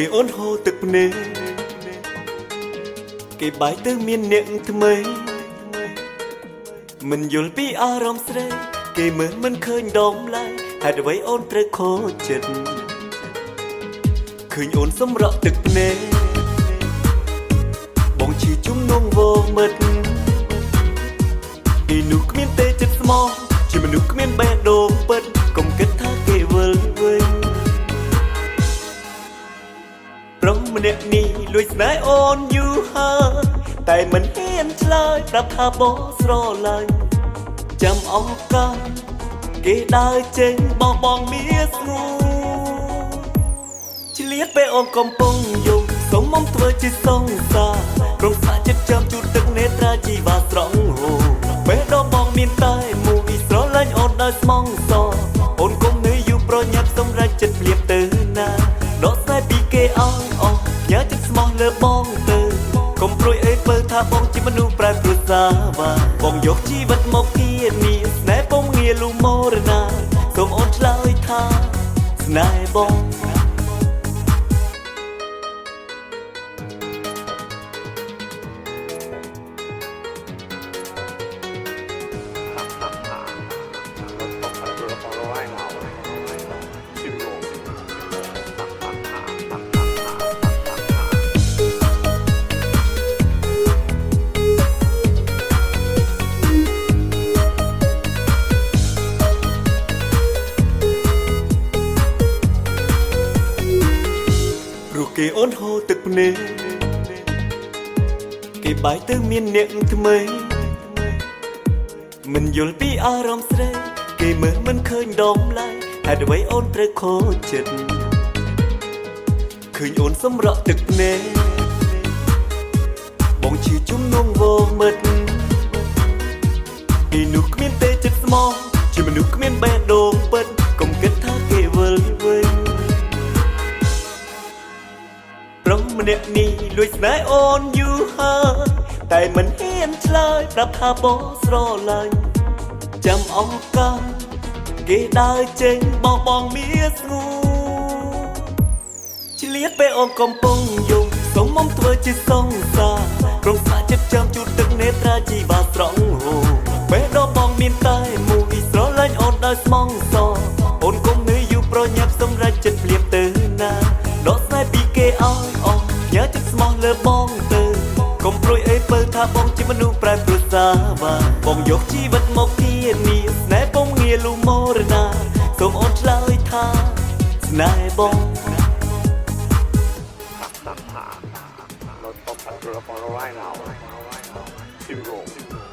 គេអូនហូរទឹកភ្នែកគេបាយទៅមានអ្នកថ្មីមិនយល់ពីអារម្មណ៍ស្រីគេមើលមិនឃើញដងឡើយហេតុអ្វីអូនត្រូវខូចចិត្តឃើញអូនសម្រក់ទឹកភ្នែកបងឈឺជំនងវមិតពីនោះគ្មានទេចិត្តស្មោះជាមនុស្សគ្មានបេះដូងពិតកុំគិតថាគេវិលវិញប្រុសម្នាក់នេះលួចស្នេហ៍អូនយូរហើយតែមិនហ៊ានឆ្លើយប្រាប់ថាបងស្រឡាញ់ចាំអង្កាំគេដើរចេញបងមានស្ងួនឆ្លៀតពេលអូនកំពុងយំសុំមកធ្វើជាសង្សារក្រុមសាចិត្តចាំជូតទឹកនេត្រាជីវ៉ាស្រង់ហូពេលដបងមានតែមួយស្រឡាញ់អូនដោយស្មងសអូនកុំនៅយូរប្រញាប់សម្រេចចិត្តភ្លាមទៅណាដកស្នេហ៍ពីគេអស់អស់ញ៉ាចិត្តស្មោះលើបងទៅកុំព្រួយអើយពើថាបងជាមនុស្សប្រែព្រឹត្តសាវាបងយកជីវិតមកគៀនីស្នេហ៍បងងាលូមរណាសូមអូនឆ្លើយថាស្នេហ៍បងគេអូនហូរទឹកភ្នែកគេបាយទៅមានអ្នកថ្មីមិនយល់ពីអារម្មណ៍ស្រីគេមើលមិនឃើញដងឡើយហេតុអ្វីអូនត្រូវខូចចិត្តឃើញអូនសម្រក់ទឹកភ្នែកបងឈឺជំនងវមិតពីនោះគ្មានទេចិត្តស្មោះជាមនុស្សគ្មានបេះដូងពិតកុំគិតថាគេវិលវិញប្រុសម្នាក់នេះលួចស្នេហ៍អូនយូរហើយតែមិនហ៊ានឆ្លើយប្រាប់ថាបងស្រឡាញ់ចាំអង្កាំគេដើរចេញបងមានស្ងួនឆ្លៀតពេលអូនកំពុងយំសុំមកធ្វើជាសង្សារក្រុមសាចិត្តចាំជូតទឹកនេត្រាជីវ៉ាស្រង់ហូពេលដបងមានតែមួយស្រឡាញ់អូនដោយស្មងសអូនកុំនៅយូរប្រញាប់សម្រេចចិត្តភ្លាមទៅណាដកស្នេហ៍ពីគេអស់អស់ញ៉ាចិត្តស្មោះលើបងទៅកុំព្រួយអើយពើថាបងជាមនុស្សប្រែព្រឹត្តសាវាបងយកជីវិតមកគៀនីស្នេហ៍បងងាលូមរណាសូមអូនឆ្លើយថាស្នេហ៍បងLet's pop that up on the right now.